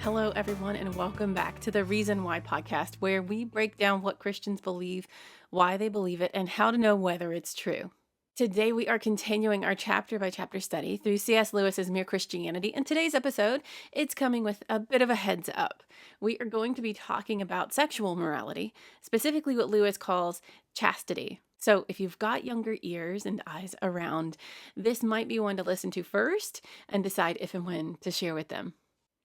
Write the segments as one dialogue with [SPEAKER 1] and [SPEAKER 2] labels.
[SPEAKER 1] Hello, everyone, and welcome back to the Reason Why podcast, where we break down what Christians believe, why they believe it, and how to know whether it's true. Today, we are continuing our chapter by chapter study through C.S. Lewis's Mere Christianity. And today's episode, it's coming with a bit of a heads up. We are going to be talking about sexual morality, specifically what Lewis calls chastity. So, if you've got younger ears and eyes around, this might be one to listen to first and decide if and when to share with them.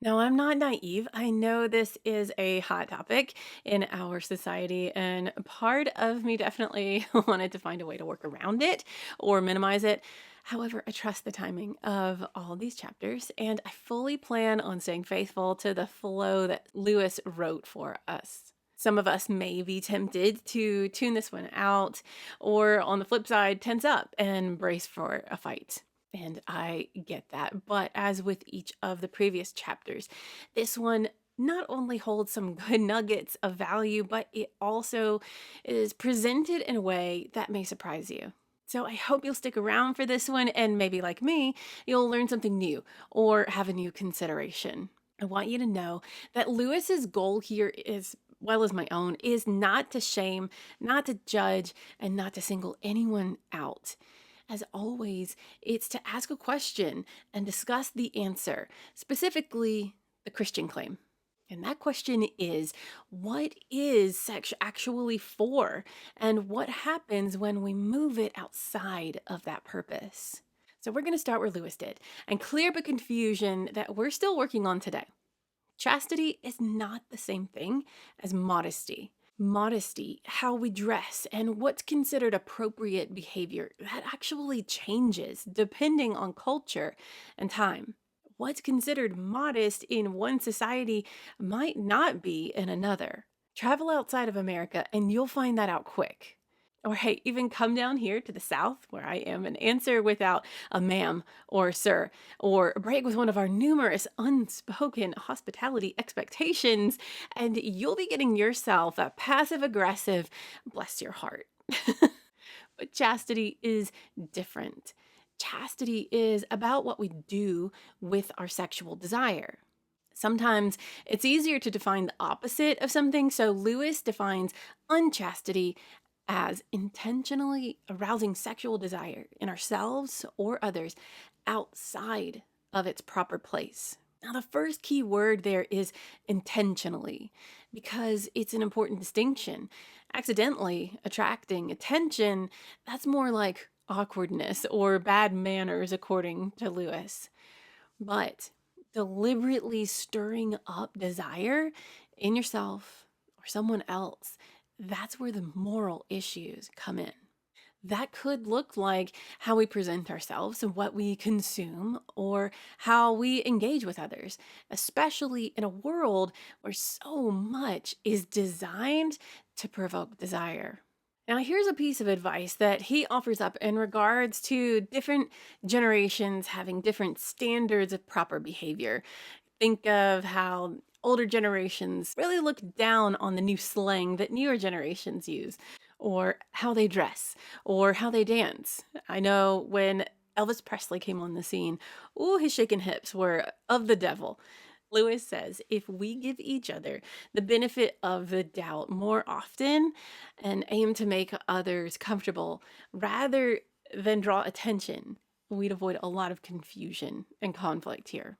[SPEAKER 1] Now, I'm not naive. I know this is a hot topic in our society, and part of me definitely wanted to find a way to work around it or minimize it. However, I trust the timing of all these chapters, and I fully plan on staying faithful to the flow that Lewis wrote for us. Some of us may be tempted to tune this one out, or on the flip side, tense up and brace for a fight. And I get that. But as with each of the previous chapters, this one not only holds some good nuggets of value, but it also is presented in a way that may surprise you. So I hope you'll stick around for this one, and maybe like me, you'll learn something new or have a new consideration. I want you to know that Lewis's goal here is, well as my own, is not to shame, not to judge, and not to single anyone out. As always, it's to ask a question and discuss the answer, specifically the Christian claim. And that question is, what is sex actually for? And what happens when we move it outside of that purpose? So we're going to start where Lewis did and clear up a confusion that we're still working on today. Chastity is not the same thing as modesty. Modesty, how we dress, and what's considered appropriate behavior, that actually changes depending on culture and time. What's considered modest in one society might not be in another. Travel outside of America and you'll find that out quick. Or hey, even come down here to the South where I am and answer without a ma'am or sir, or break with one of our numerous unspoken hospitality expectations, and you'll be getting yourself a passive aggressive, bless your heart. But chastity is different. Chastity is about what we do with our sexual desire. Sometimes it's easier to define the opposite of something, so Lewis defines unchastity as intentionally arousing sexual desire in ourselves or others outside of its proper place. Now, the first key word there is intentionally, because it's an important distinction. Accidentally attracting attention, that's more like awkwardness or bad manners, according to Lewis. But deliberately stirring up desire in yourself or someone else, that's where the moral issues come in. That could look like how we present ourselves and what we consume, or how we engage with others, especially in a world where so much is designed to provoke desire. Now, here's a piece of advice that he offers up in regards to different generations having different standards of proper behavior. Think of how older generations really look down on the new slang that newer generations use, or how they dress, or how they dance. I know when Elvis Presley came on the scene, ooh, his shaking hips were of the devil. Lewis says if we give each other the benefit of the doubt more often and aim to make others comfortable rather than draw attention, we'd avoid a lot of confusion and conflict here.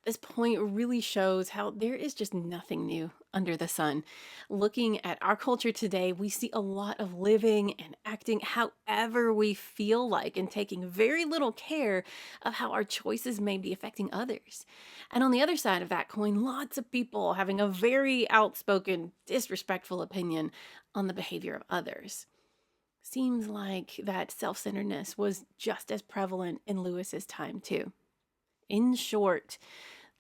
[SPEAKER 1] This point really shows how there is just nothing new under the sun. Looking at our culture today, we see a lot of living and acting however we feel like and taking very little care of how our choices may be affecting others. And on the other side of that coin, lots of people having a very outspoken, disrespectful opinion on the behavior of others. Seems like that self-centeredness was just as prevalent in Lewis's time too. In short,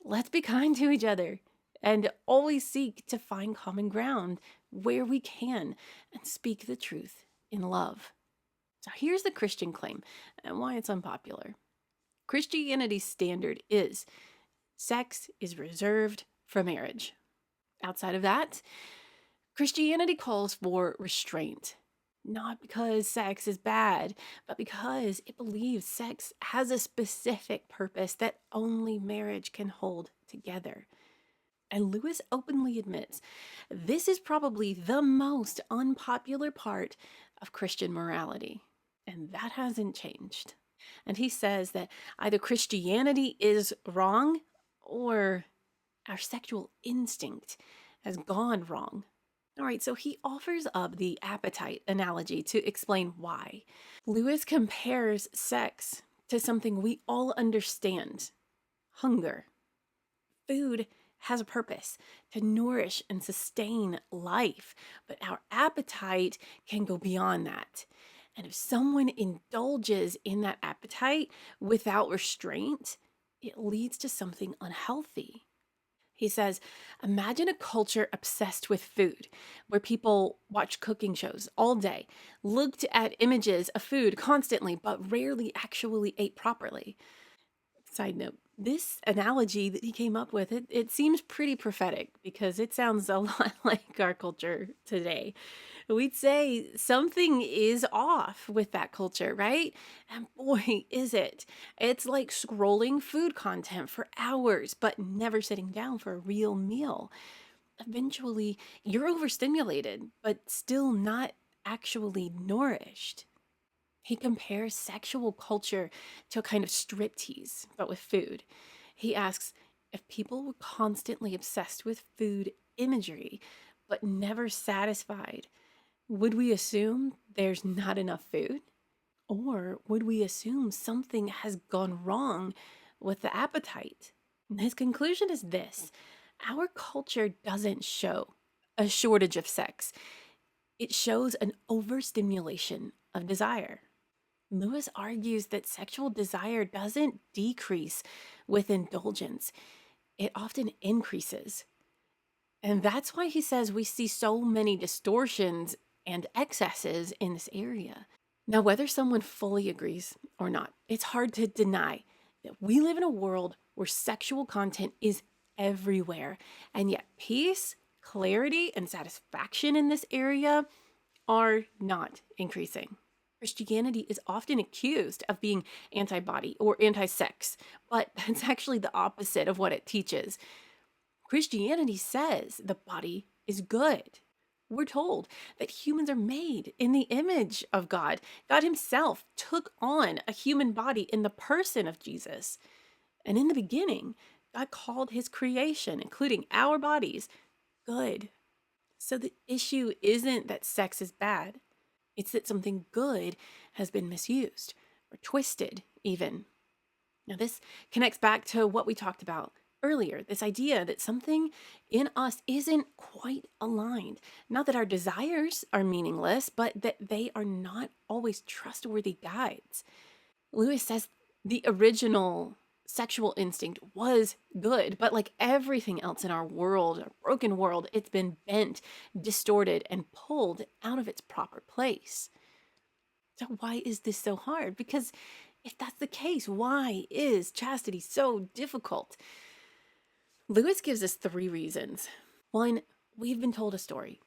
[SPEAKER 1] let's be kind to each other and always seek to find common ground where we can and speak the truth in love. So here's the Christian claim and why it's unpopular. Christianity's standard is sex is reserved for marriage. Outside of that, Christianity calls for restraint. Not because sex is bad, but because it believes sex has a specific purpose that only marriage can hold together. And Lewis openly admits this is probably the most unpopular part of Christian morality. And that hasn't changed. And he says that either Christianity is wrong or our sexual instinct has gone wrong. All right, so he offers up the appetite analogy to explain why. Lewis compares sex to something we all understand: hunger. Food has a purpose to nourish and sustain life, but our appetite can go beyond that. And if someone indulges in that appetite without restraint, it leads to something unhealthy. He says, imagine a culture obsessed with food, where people watch cooking shows all day, looked at images of food constantly, but rarely actually ate properly. Side note, this analogy that he came up with, it seems pretty prophetic because it sounds a lot like our culture today. We'd say something is off with that culture, right? And boy, is it. It's like scrolling food content for hours, but never sitting down for a real meal. Eventually, you're overstimulated, but still not actually nourished. He compares sexual culture to a kind of striptease, but with food. He asks, if people were constantly obsessed with food imagery, but never satisfied, would we assume there's not enough food? Or would we assume something has gone wrong with the appetite? And his conclusion is this: our culture doesn't show a shortage of sex, it shows an overstimulation of desire. Lewis argues that sexual desire doesn't decrease with indulgence, it often increases. And that's why he says we see so many distortions and excesses in this area. Now, whether someone fully agrees or not, it's hard to deny that we live in a world where sexual content is everywhere, and yet peace, clarity, and satisfaction in this area are not increasing. Christianity is often accused of being anti body or anti sex, but that's actually the opposite of what it teaches. Christianity says the body is good. We're told that humans are made in the image of God. God Himself took on a human body in the person of Jesus. And in the beginning, God called His creation, including our bodies, good. So the issue isn't that sex is bad, it's that something good has been misused or twisted, even. Now, this connects back to what we talked about earlier, this idea that something in us isn't quite aligned. Not that our desires are meaningless, but that they are not always trustworthy guides. Lewis says the original sexual instinct was good, but like everything else in our world, our broken world, it's been bent, distorted, and pulled out of its proper place. So, why is this so hard? Because if that's the case, why is chastity so difficult? Lewis gives us 3 reasons. One, we've been told a story.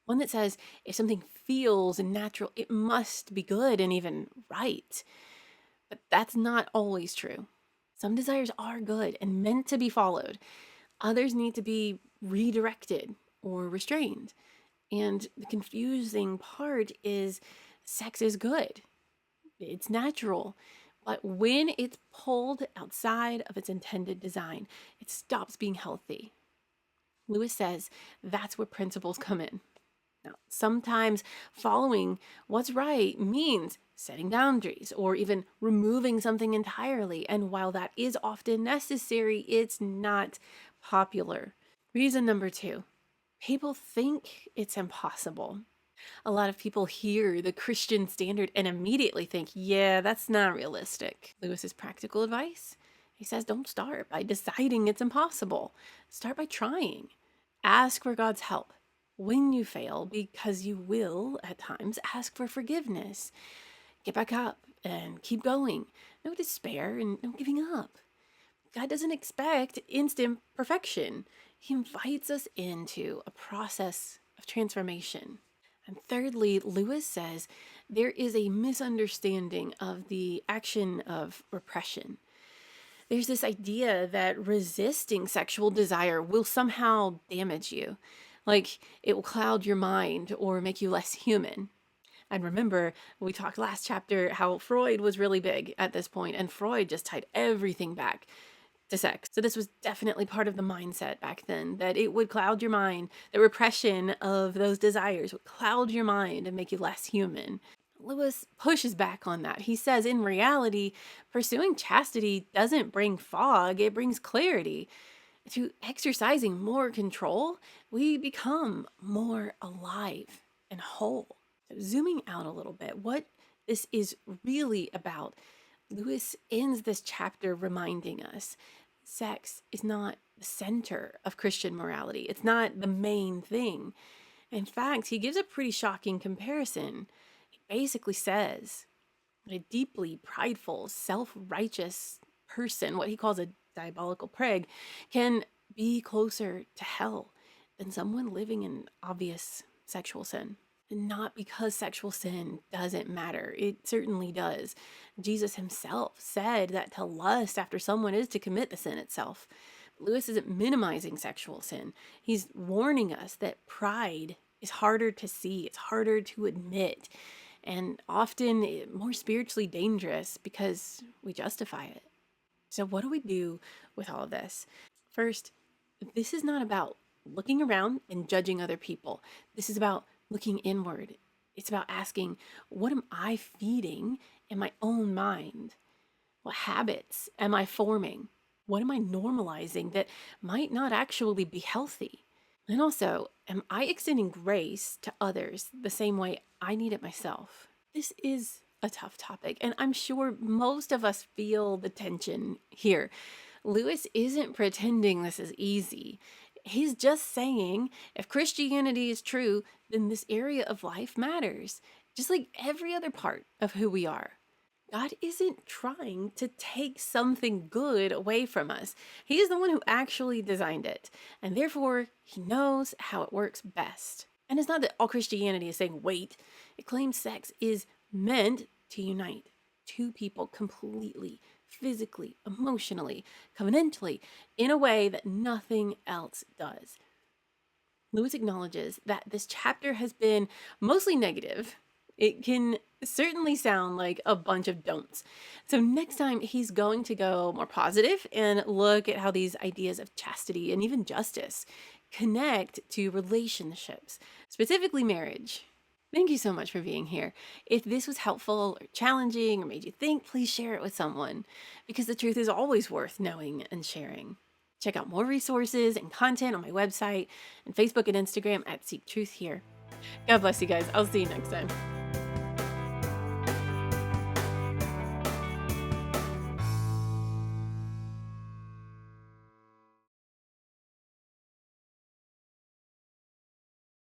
[SPEAKER 1] One that says if something feels natural, it must be good and even right. But that's not always true. Some desires are good and meant to be followed. Others need to be redirected or restrained. And the confusing part is sex is good. It's natural. But when it's pulled outside of its intended design, it stops being healthy. Lewis says that's where principles come in. Now, sometimes following what's right means setting boundaries or even removing something entirely. And while that is often necessary, it's not popular. Reason number 2, people think it's impossible. A lot of people hear the Christian standard and immediately think, yeah, that's not realistic. Lewis's practical advice? He says, don't start by deciding it's impossible. Start by trying. Ask for God's help. When you fail, because you will at times, ask for forgiveness. Get back up and keep going. No despair and no giving up. God doesn't expect instant perfection. He invites us into a process of transformation. And thirdly, Lewis says there is a misunderstanding of the action of repression. There's this idea that resisting sexual desire will somehow damage you, like it will cloud your mind or make you less human. And remember, we talked last chapter how Freud was really big at this point, and Freud just tied everything back to sex. So this was definitely part of the mindset back then, that it would cloud your mind. The repression of those desires would cloud your mind and make you less human. Lewis pushes back on that. He says, in reality, pursuing chastity doesn't bring fog, it brings clarity. Through exercising more control, we become more alive and whole. So zooming out a little bit, what this is really about, Lewis ends this chapter reminding us sex is not the center of Christian morality. It's not the main thing. In fact, he gives a pretty shocking comparison. He basically says that a deeply prideful, self-righteous person, what he calls a diabolical prig, can be closer to hell than someone living in obvious sexual sin. Not because sexual sin doesn't matter. It certainly does. Jesus himself said that to lust after someone is to commit the sin itself. Lewis isn't minimizing sexual sin. He's warning us that pride is harder to see, it's harder to admit, and often more spiritually dangerous because we justify it. So what do we do with all of this? First, this is not about looking around and judging other people. This is about looking inward. It's about asking, what am I feeding in my own mind? What habits am I forming? What am I normalizing that might not actually be healthy? And also, am I extending grace to others the same way I need it myself? This is a tough topic, and I'm sure most of us feel the tension here. Lewis isn't pretending this is easy. He's just saying if Christianity is true, then this area of life matters, just like every other part of who we are. God isn't trying to take something good away from us. He is the one who actually designed it, and therefore he knows how it works best. And it's not that all Christianity is saying, wait, it claims sex is meant to unite two people completely, physically, emotionally, covenantally, in a way that nothing else does. Lewis acknowledges that this chapter has been mostly negative. It can certainly sound like a bunch of don'ts. So next time he's going to go more positive and look at how these ideas of chastity and even justice connect to relationships, specifically marriage. Thank you so much for being here. If this was helpful or challenging or made you think, please share it with someone, because the truth is always worth knowing and sharing. Check out more resources and content on my website and Facebook and Instagram at Seek Truth Here. God bless you guys. I'll see you next time.